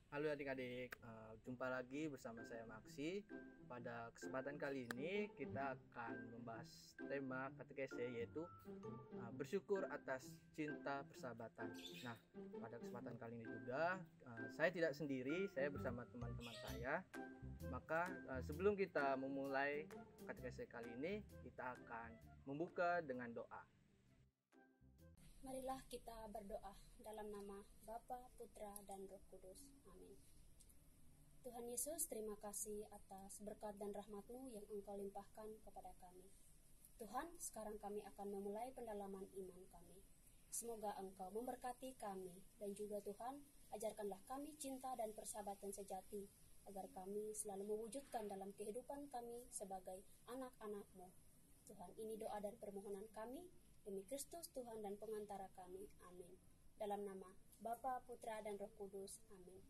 Halo adik-adik, jumpa lagi bersama saya Maksi. Pada kesempatan kali ini kita akan membahas tema katekese yaitu bersyukur atas cinta persahabatan. Nah, pada kesempatan kali ini juga saya tidak sendiri, saya bersama teman-teman saya. Maka sebelum kita memulai katekese kali ini, kita akan membuka dengan doa. Marilah kita berdoa dalam nama Bapa, Putra, dan Roh Kudus. Amin. Tuhan Yesus, terima kasih atas berkat dan rahmat-Mu yang Engkau limpahkan kepada kami. Tuhan, sekarang kami akan memulai pendalaman iman kami. Semoga Engkau memberkati kami, dan juga Tuhan, ajarkanlah kami cinta dan persahabatan sejati, agar kami selalu mewujudkan dalam kehidupan kami sebagai anak-anak-Mu. Tuhan, ini doa dan permohonan kami, demi Kristus Tuhan dan pengantara kami. Amin. Dalam nama Bapa, Putra, dan Roh Kudus. Amin.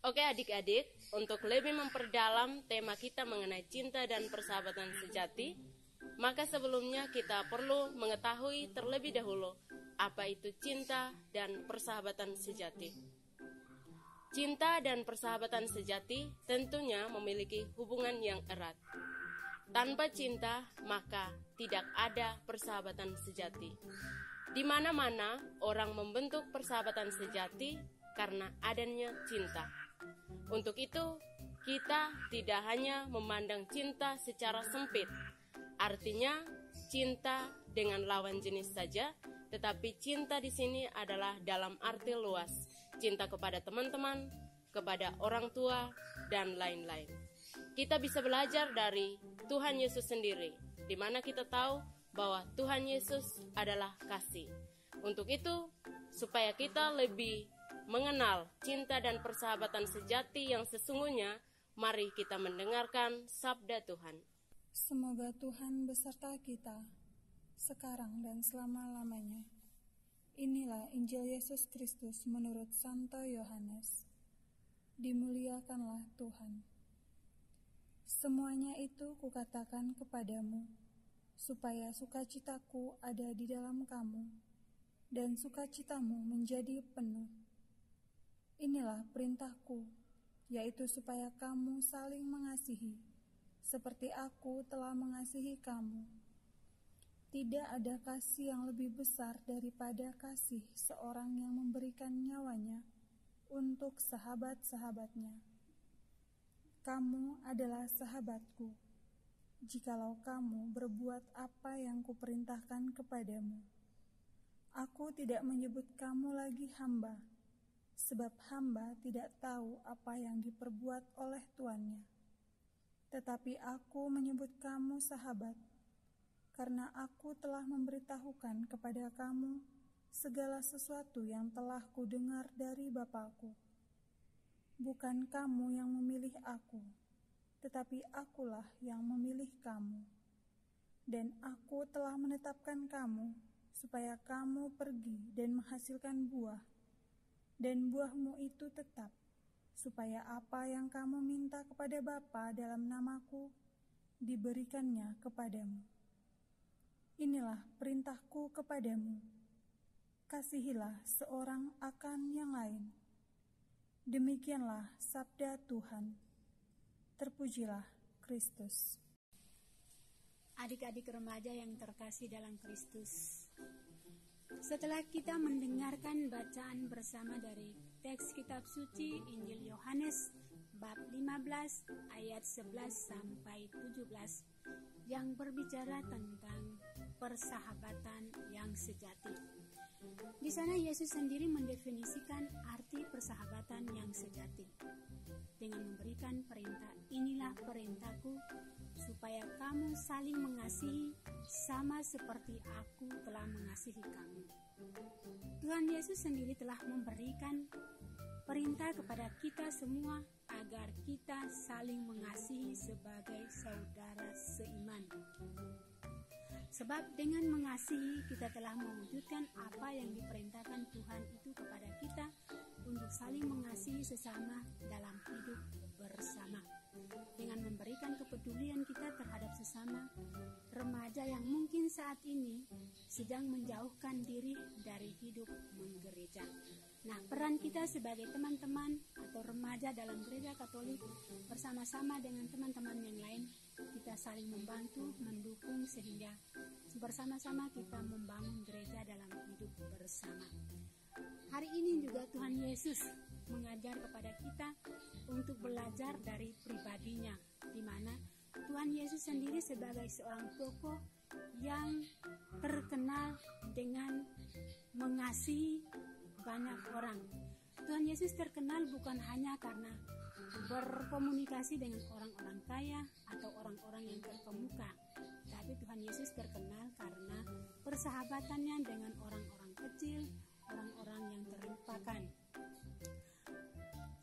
Oke adik-adik, untuk lebih memperdalam tema kita mengenai cinta dan persahabatan sejati, maka sebelumnya kita perlu mengetahui terlebih dahulu apa itu cinta dan persahabatan sejati. Cinta dan persahabatan sejati tentunya memiliki hubungan yang erat. Tanpa cinta, maka tidak ada persahabatan sejati. Di mana-mana orang membentuk persahabatan sejati karena adanya cinta. Untuk itu, kita tidak hanya memandang cinta secara sempit, artinya cinta dengan lawan jenis saja, tetapi cinta di sini adalah dalam arti luas, cinta kepada teman-teman, kepada orang tua, dan lain-lain. Kita bisa belajar dari Tuhan Yesus sendiri, di mana kita tahu bahwa Tuhan Yesus adalah kasih. Untuk itu, supaya kita lebih mengenal cinta dan persahabatan sejati yang sesungguhnya, mari kita mendengarkan sabda Tuhan. Semoga Tuhan beserta kita, sekarang dan selama-lamanya. Inilah Injil Yesus Kristus menurut Santo Yohanes. Dimuliakanlah Tuhan. Semuanya itu kukatakan kepadamu, supaya sukacitaku ada di dalam kamu, dan sukacitamu menjadi penuh. Inilah perintahku, yaitu supaya kamu saling mengasihi, seperti aku telah mengasihi kamu. Tidak ada kasih yang lebih besar daripada kasih seorang yang memberikan nyawanya untuk sahabat-sahabatnya. Kamu adalah sahabatku, jikalau kamu berbuat apa yang kuperintahkan kepadamu. Aku tidak menyebut kamu lagi hamba, sebab hamba tidak tahu apa yang diperbuat oleh tuannya. tetapi aku menyebut kamu sahabat, karena aku telah memberitahukan kepada kamu segala sesuatu yang telah kudengar dari Bapa-Ku. Bukan kamu yang memilih aku, tetapi akulah yang memilih kamu. Dan aku telah menetapkan kamu, supaya kamu pergi dan menghasilkan buah, dan buahmu itu tetap, supaya apa yang kamu minta kepada Bapa dalam namaku, diberikannya kepadamu. Inilah perintahku kepadamu, kasihilah seorang akan yang lain. Demikianlah sabda Tuhan. Terpujilah Kristus. Adik-adik remaja yang terkasih dalam Kristus, setelah kita mendengarkan bacaan bersama dari teks kitab suci Injil Yohanes bab 15 ayat 11 sampai 17 yang berbicara tentang persahabatan yang sejati. Di sana Yesus sendiri mendefinisikan arti persahabatan yang sejati dengan memberikan perintah, inilah perintahku, supaya kamu saling mengasihi sama seperti aku telah mengasihi kamu. Tuhan Yesus sendiri telah memberikan perintah kepada kita semua agar kita saling mengasihi sebagai saudara seiman. Sebab dengan mengasihi kita telah mewujudkan apa yang diperintahkan Tuhan itu kepada kita untuk saling mengasihi sesama dalam hidup bersama. Dengan memberikan kepedulian kita terhadap sesama, remaja yang mungkin saat ini sedang menjauhkan diri dari hidup menggereja. Nah, peran kita sebagai teman-teman atau remaja dalam gereja Katolik bersama-sama dengan teman-teman yang lain, kita saling membantu, mendukung sehingga bersama-sama kita membangun gereja dalam hidup bersama. Hari ini juga Tuhan Yesus mengajar kepada kita untuk belajar dari pribadinya, di mana Tuhan Yesus sendiri sebagai seorang tokoh yang terkenal dengan mengasihi banyak orang. Tuhan Yesus terkenal bukan hanya karena berkomunikasi dengan orang-orang kaya atau orang-orang yang terkemuka, tapi Tuhan Yesus terkenal karena persahabatannya dengan orang-orang kecil, orang-orang yang terlupakan.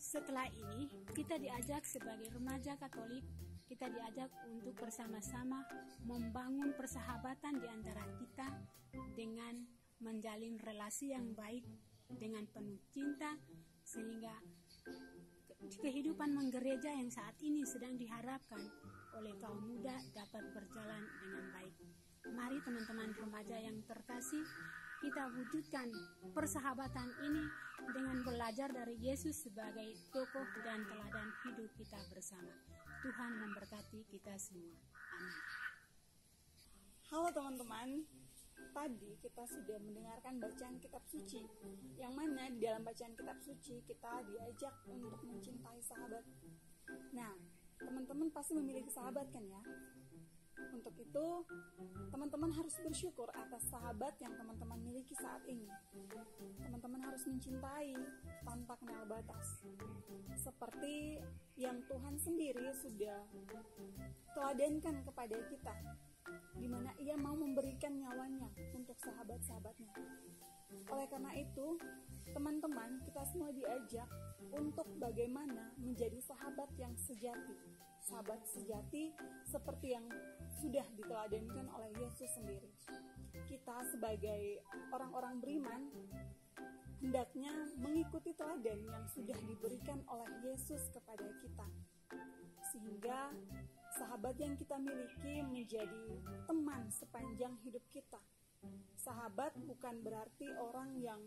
Setelah ini, kita diajak sebagai remaja Katolik, kita diajak untuk bersama-sama membangun persahabatan di antara kita dengan menjalin relasi yang baik dengan penuh cinta, sehingga kehidupan menggereja yang saat ini sedang diharapkan oleh kaum muda dapat berjalan dengan baik. Mari teman-teman remaja yang terkasih, kita wujudkan persahabatan ini dengan belajar dari Yesus sebagai tokoh dan teladan hidup kita bersama. Tuhan memberkati kita semua. Amin. Halo teman-teman, tadi kita sudah mendengarkan bacaan kitab suci, yang mana di dalam bacaan kitab suci kita diajak untuk mencintai sahabat. Nah, teman-teman pasti memiliki sahabat kan ya? Untuk itu, teman-teman harus bersyukur atas sahabat yang teman-teman miliki saat ini. Teman-teman harus mencintai tanpa kenal batas. Seperti yang Tuhan sendiri sudah teladankan kepada kita, di mana Ia mau memberikan nyawanya untuk sahabat-sahabatnya. Oleh karena itu, teman-teman, kita semua diajak untuk bagaimana menjadi sahabat yang sejati. Sahabat sejati seperti yang sudah diteladankan oleh Yesus sendiri. Kita sebagai orang-orang beriman hendaknya mengikuti teladan yang sudah diberikan oleh Yesus kepada kita, sehingga sahabat yang kita miliki menjadi teman sepanjang hidup kita. Sahabat bukan berarti orang yang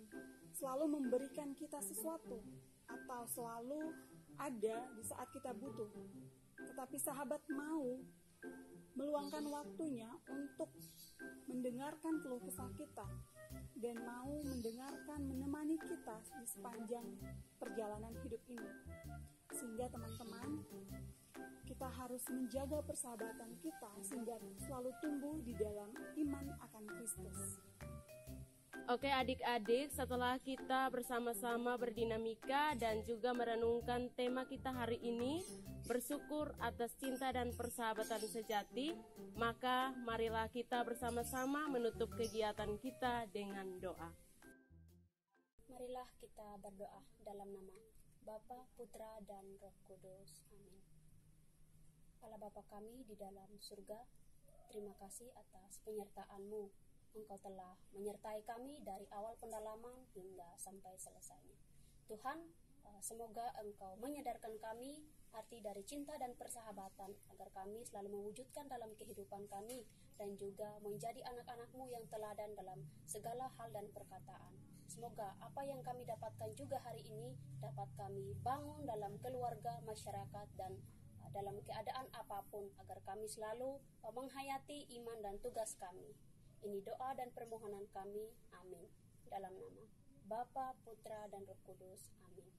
selalu memberikan kita sesuatu atau selalu ada di saat kita butuh, tetapi sahabat mau meluangkan waktunya untuk mendengarkan keluh kesah kita dan mau mendengarkan, menemani kita di sepanjang perjalanan hidup ini. Sehingga teman-teman, kita harus menjaga persahabatan kita sehingga selalu tumbuh di dalam iman akan Kristus. Oke adik-adik, setelah kita bersama-sama berdinamika dan juga merenungkan tema kita hari ini, bersyukur atas cinta dan persahabatan sejati, maka marilah kita bersama-sama menutup kegiatan kita dengan doa. Marilah kita berdoa dalam nama Bapa, Putra, dan Roh Kudus. Amin. Allah Bapa kami di dalam surga, terima kasih atas penyertaan-Mu. Engkau telah menyertai kami dari awal pendalaman hingga sampai selesainya. Tuhan, semoga Engkau menyadarkan kami arti dari cinta dan persahabatan, agar kami selalu mewujudkan dalam kehidupan kami dan juga menjadi anak-anak-Mu yang teladan dalam segala hal dan perkataan. Semoga apa yang kami dapatkan juga hari ini dapat kami bangun dalam keluarga, masyarakat, dan dalam keadaan apapun, agar kami selalu menghayati iman dan tugas kami. Ini doa dan permohonan kami. Amin. Dalam nama Bapa, Putra, dan Roh Kudus. Amin.